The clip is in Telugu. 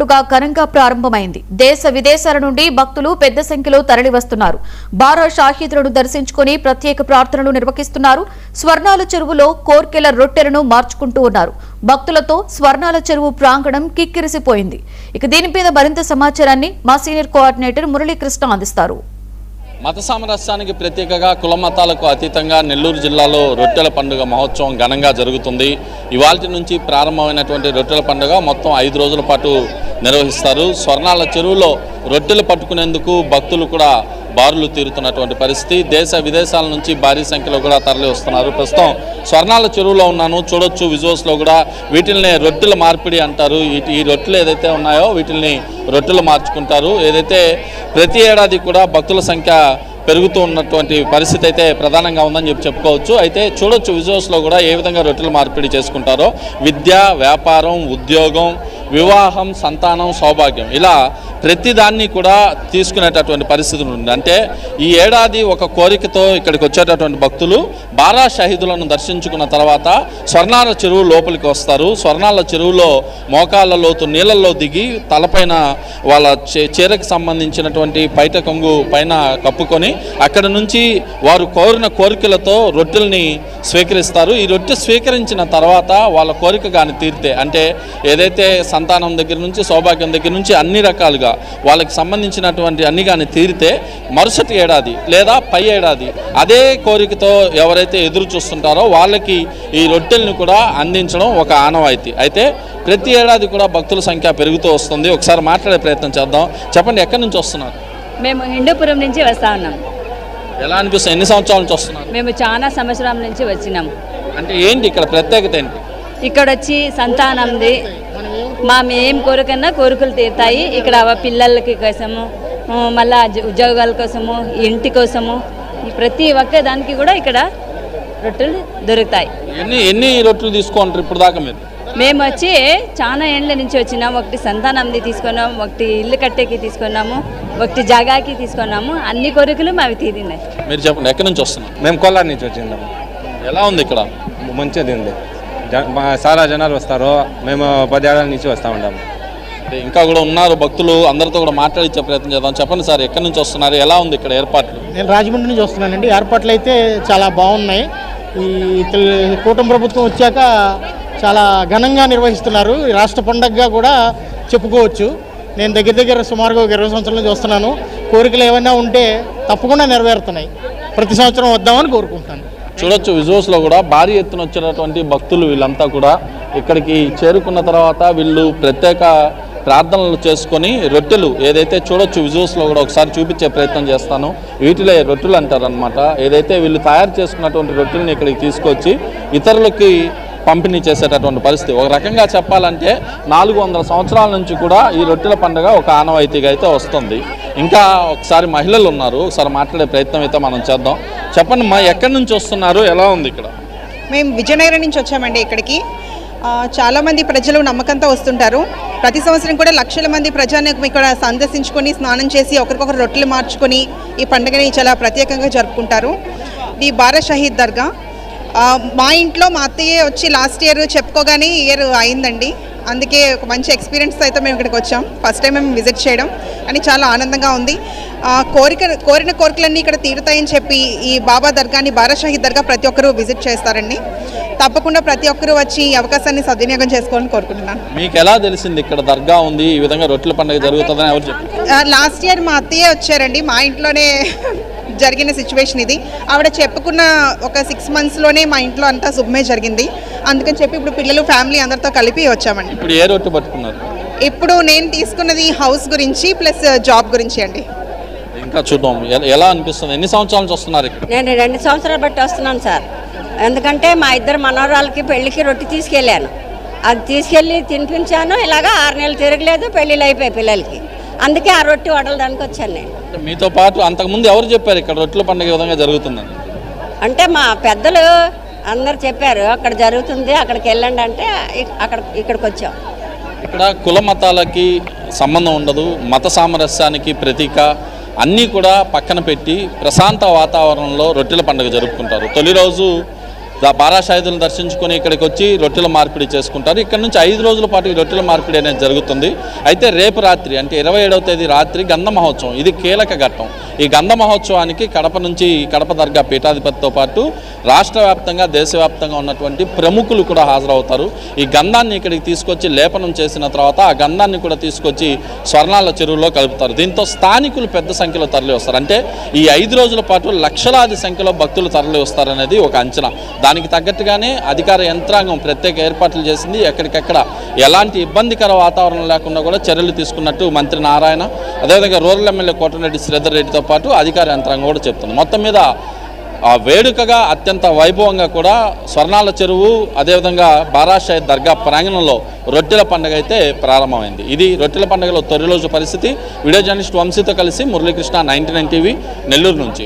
ఘనంగా ప్రారంభమైంది. దేశ విదేశాల నుండి భక్తులు పెద్ద సంఖ్యలో తరలివస్తున్నారు. బారా షాహీదులను దర్శించుకుని ప్రత్యేక ప్రార్థనలు నిర్వహిస్తున్నారు. స్వర్ణాల చెరువులో కోర్కెల రొట్టెలను మార్చుకుంటూ ఉన్నారు. భక్తులతో స్వర్ణాల చెరువు ప్రాంగణం కిక్కిరిసిపోయింది. ఇక దీనిపై మరింత సమాచారాన్ని మా సీనియర్ కోఆర్డినేటర్ మురళీకృష్ణ అందిస్తారు. మత సామరస్యానికి ప్రత్యేకగా కుల మతాలకు అతీతంగా నెల్లూరు జిల్లాలో రొట్టెల పండుగ మహోత్సవం ఘనంగా జరుగుతుంది. ఇవాల్టి నుంచి ప్రారంభమైనటువంటి రొట్టెల పండుగ మొత్తం 5 రోజుల పాటు నిర్వహిస్తారు. స్వర్ణాల చెరువులో రొట్టెలు పట్టుకునేందుకు భక్తులు కూడా బారులు తీరుతున్నటువంటి పరిస్థితి. దేశ విదేశాల నుంచి భారీ సంఖ్యలో కూడా తరలి వస్తున్నారు. ప్రస్తుతం స్వర్ణాల చెరువులో ఉన్నాను, చూడొచ్చు విజువల్స్లో కూడా. వీటిల్ని రొట్టెల మార్పిడి అంటారు. ఈ రొట్టెలు ఏదైతే ఉన్నాయో వీటిల్ని రొట్టెలు మార్చుకుంటారు. ఏదైతే ప్రతి ఏడాది కూడా భక్తుల సంఖ్య పెరుగుతూ ఉన్నటువంటి పరిస్థితి అయితే ప్రధానంగా ఉందని చెప్పుకోవచ్చు. అయితే చూడొచ్చు విజువల్స్లో కూడా ఏ విధంగా రొట్టెలు మార్పిడి చేసుకుంటారో. విద్య, వ్యాపారం, ఉద్యోగం, వివాహం, సంతానం, సౌభాగ్యం, ఇలా ప్రతిదాన్ని కూడా తీసుకునేటటువంటి పరిస్థితి ఉంది. అంటే ఈ ఏడాది ఒక కోరికతో ఇక్కడికి వచ్చేటటువంటి భక్తులు బారా షహీదులను దర్శించుకున్న తర్వాత స్వర్ణాల చెరువు లోపలికి వస్తారు. స్వర్ణాల చెరువులో మోకాళ్ళ లోతు నీళ్ళల్లో దిగి తలపైన వాళ్ళ చీరకు సంబంధించినటువంటి పైట కొంగు పైన కప్పుకొని అక్కడ నుంచి వారు కోరిన కోరికలతో రొట్టెల్ని స్వీకరిస్తారు. ఈ రొట్టె స్వీకరించిన తర్వాత వాళ్ళ కోరిక కానీ తీరితే, అంటే ఏదైతే సంతానం దగ్గర నుంచి సౌభాగ్యం దగ్గర నుంచి అన్ని రకాలుగా వాళ్ళకి సంబంధించినటువంటి అన్ని కానీ తీరితే మరుసటి ఏడాది లేదా పై ఏడాది అదే కోరికతో ఎవరైతే ఎదురు చూస్తుంటారో వాళ్ళకి ఈ రొట్టెల్ని కూడా అందించడం ఒక ఆనవాయితీ. అయితే ప్రతి ఏడాది కూడా భక్తుల సంఖ్య పెరుగుతూ వస్తుంది. ఒకసారి మాట్లాడే ప్రయత్నం చేద్దాం. చెప్పండి, ఎక్కడి నుంచి వస్తున్నారు? మేము హిందూపురం నుంచి వస్తా ఉన్నాం. ఎలా అనిపిస్తుంది? ఎన్ని సంవత్సరాల నుంచి వస్తున్నారు? మేము చాలా సంవత్సరాల నుంచి వచ్చినాం. అంటే ఏంటి ఇక్కడ ప్రత్యేకత ఏంటి? ఇక్కడ వచ్చి సంతానంది మా ఏం కోరికన్నా కోరికలు తీరుతాయి. ఇక్కడ పిల్లలకి కోసము, మళ్ళా ఉద్యోగాల కోసము, ఇంటి కోసము, ప్రతి ఒక్క దానికి కూడా ఇక్కడ రొట్టెలు దొరుకుతాయి. ఎన్ని రొట్టెలు తీసుకుంటారు ఇప్పుడు దాకా మీరు? మేము వచ్చి చాలా ఏళ్ళ నుంచి వచ్చినాము. ఒకటి సంతానంది తీసుకున్నాము, ఒకటి ఇల్లు కట్టేకి తీసుకున్నాము, ఒకటి జాగాకి తీసుకున్నాము. అన్ని కోరికలు మావి తీరినాయి. మీరు చెప్పండి, ఎక్కడి నుంచి వస్తున్నాం? మేము కొల్లారి నుంచి వచ్చిందాము. ఎలా ఉంది ఇక్కడ? మంచిది ఉంది. చాలా జనాలు వస్తారు. మేము 10 ఏళ్ళ నుంచి వస్తూ ఉంటాము. ఇంకా కూడా ఉన్నారు భక్తులు, అందరితో కూడా మాట్లాడించే ప్రయత్నం చేద్దాం. చెప్పండి సార్, ఎక్కడి నుంచి వస్తున్నారు? ఎలా ఉంది ఇక్కడ ఏర్పాట్లు? నేను రాజమండ్రి నుంచి వస్తున్నానండి. ఏర్పాట్లు అయితే చాలా బాగున్నాయి. ఈ కూటమి ప్రభుత్వం వచ్చాక చాలా ఘనంగా నిర్వహిస్తున్నారు. ఈ రాష్ట్ర పండగగా కూడా చెప్పుకోవచ్చు. నేను దగ్గర సుమారుగా 20 సంవత్సరాల నుంచి వస్తున్నాను. కోరికలు ఏమైనా ఉంటే తప్పకుండా నెరవేరుతున్నాయి. ప్రతి సంవత్సరం వద్దామని కోరుకుంటున్నాను. చూడొచ్చు విజువల్స్లో కూడా భారీ ఎత్తున వచ్చినటువంటి భక్తులు వీళ్ళంతా కూడా ఇక్కడికి చేరుకున్న తర్వాత వీళ్ళు ప్రత్యేక ప్రార్థనలు చేసుకొని రొట్టెలు ఏదైతే చూడొచ్చు విజువల్స్లో కూడా ఒకసారి చూపించే ప్రయత్నం చేస్తాను. వీటిలో రొట్టెలు అంటారనమాట. ఏదైతే వీళ్ళు తయారు చేసుకున్నటువంటి రొట్టెలను ఇక్కడికి తీసుకొచ్చి ఇతరులకి పంపిణీ చేసేటటువంటి పరిస్థితి. ఒక రకంగా చెప్పాలంటే 400 సంవత్సరాల నుంచి కూడా ఈ రొట్టెల పండుగ ఒక ఆనవాయితీగా అయితే వస్తుంది. ఇంకా ఒకసారి మహిళలు ఉన్నారు, ఒకసారి మాట్లాడే ప్రయత్నం అయితే మనం చేద్దాం. చెప్పండి మా, ఎక్కడి నుంచి వస్తున్నారు? ఎలా ఉంది ఇక్కడ? మేము విజయనగరం నుంచి వచ్చామండి. ఇక్కడికి చాలామంది ప్రజలు నమ్మకంతో వస్తుంటారు. ప్రతి సంవత్సరం కూడా లక్షల మంది ప్రజాన్ని ఇక్కడ సందర్శించుకొని స్నానం చేసి ఒకరికొకరు రొట్టెలు మార్చుకొని ఈ పండుగని చాలా ప్రత్యేకంగా జరుపుకుంటారు. ఇది బారా షహీద్ దర్గా. మా ఇంట్లో మా అత్తయ్య వచ్చి లాస్ట్ ఇయర్ చెప్పుకోగానే ఇయర్ అయిందండి. అందుకే ఒక మంచి ఎక్స్పీరియన్స్ అయితే మేము ఇక్కడికి వచ్చాం. ఫస్ట్ టైం మేము విజిట్ చేయడం అని చాలా ఆనందంగా ఉంది. కోరిన కోరికలన్నీ ఇక్కడ తీరుతాయని చెప్పి ఈ బాబా దర్గాని, బారా షహీద్ దర్గా ప్రతి ఒక్కరూ విజిట్ చేస్తారండి. తప్పకుండా ప్రతి ఒక్కరూ వచ్చి ఈ అవకాశాన్ని సద్వినియోగం చేసుకోవాలని కోరుకుంటున్నాను. మీకు ఎలా తెలిసింది ఇక్కడ దర్గా ఉంది, ఈ విధంగా రొట్టెల పండుగ జరుగుతుందని ఎవరు చెప్పారు? లాస్ట్ ఇయర్ మా అత్తయ్య వచ్చారండి. మా ఇంట్లోనే జరిగిన సిచ్యువేషన్ ఇది. ఆవిడ చెప్పుకున్న ఒక 6 monthsలోనే మా ఇంట్లో అంతా శుభమే జరిగింది. అందుకని చెప్పి ఇప్పుడు పిల్లలు, ఫ్యామిలీ అందరితో కలిపి వచ్చామండి. ఇప్పుడు ఏ రొట్టె పట్టుకున్నారు? ఇప్పుడు నేను తీసుకున్నది హౌస్ గురించి ప్లస్ జాబ్ గురించి అండి. ఇంకా చూద్దాం ఎలా అనిపిస్తుంది. ఎన్ని సంవత్సరాల నుంచి వస్తున్నారు ఇక్కడ? నేను 2 సంవత్సరాలు బట్టి వస్తున్నాను సార్. ఎందుకంటే మా ఇద్దరు మనవరాలకి పెళ్లికి రొట్టె తీసుకెళ్ళాను. అది తీసుకెళ్ళి తినిపించాను. ఇలాగా 6 నెలలు తిరగలేదు, పెళ్ళిళ్ళు అయిపోయాయి పిల్లలకి. అందుకే ఆ రొట్టె వడలడానికి వచ్చాను నేను. మీతో పాటు అంతకుముందు ఎవరు చెప్పారు ఇక్కడ రొట్టెల పండుగ విధంగా జరుగుతుందని? అంటే మా పెద్దలు అందరు చెప్పారు అక్కడ జరుగుతుంది, అక్కడికి వెళ్ళండి అంటే ఇక్కడికి వచ్చాం. ఇక్కడ కుల మతాలకి సంబంధం ఉండదు, మత సామరస్యానికి ప్రతీక. అన్నీ కూడా పక్కన పెట్టి ప్రశాంత వాతావరణంలో రొట్టెల పండుగ జరుపుకుంటారు. తొలి రోజు బారా షాహిదులను దర్శించుకొని ఇక్కడికి వచ్చి రొట్టెల మార్పిడి చేసుకుంటారు. ఇక్కడ నుంచి 5 రోజుల పాటు ఈ రొట్టెల మార్పిడి అనేది జరుగుతుంది. అయితే రేపు రాత్రి అంటే 27వ తేదీ రాత్రి గంధ మహోత్సవం, ఇది కీలక ఘట్టం. ఈ గంధ మహోత్సవానికి కడప దర్గా పీఠాధిపతితో పాటు రాష్ట్ర వ్యాప్తంగా దేశవ్యాప్తంగా ఉన్నటువంటి ప్రముఖులు కూడా హాజరవుతారు. ఈ గంధాన్ని ఇక్కడికి తీసుకొచ్చి లేపనం చేసిన తర్వాత ఆ గంధాన్ని కూడా తీసుకొచ్చి స్వర్ణాల చెరువులో కలుపుతారు. దీంతో స్థానికులు పెద్ద సంఖ్యలో తరలి వస్తారు. అంటే ఈ 5 రోజుల పాటు లక్షలాది సంఖ్యలో భక్తులు తరలి వస్తారనేది ఒక అంచనా. దానికి తగ్గట్టుగానే అధికార యంత్రాంగం ప్రత్యేక ఏర్పాట్లు చేసింది. ఎక్కడికెక్కడ ఎలాంటి ఇబ్బందికర వాతావరణం లేకుండా కూడా చర్యలు తీసుకున్నట్టు మంత్రి నారాయణ, అదేవిధంగా రూరల్ ఎమ్మెల్యే కోటరెడ్డి శ్రీధర్ రెడ్డితో పాటు అధికార యంత్రాంగం కూడా చెప్తుంది. మొత్తం మీద ఆ వేడుకగా అత్యంత వైభవంగా కూడా స్వర్ణాల చెరువు అదేవిధంగా బారా షాహిద్ దర్గా ప్రాంగణంలో రొట్టెల పండుగ అయితే ప్రారంభమైంది. ఇది రొట్టెల పండుగలో తొలి రోజు పరిస్థితి. వీడియో జర్నలిస్ట్ వంశీతో కలిసి మురళీకృష్ణ, 99 టీవీ, నెల్లూరు నుంచి.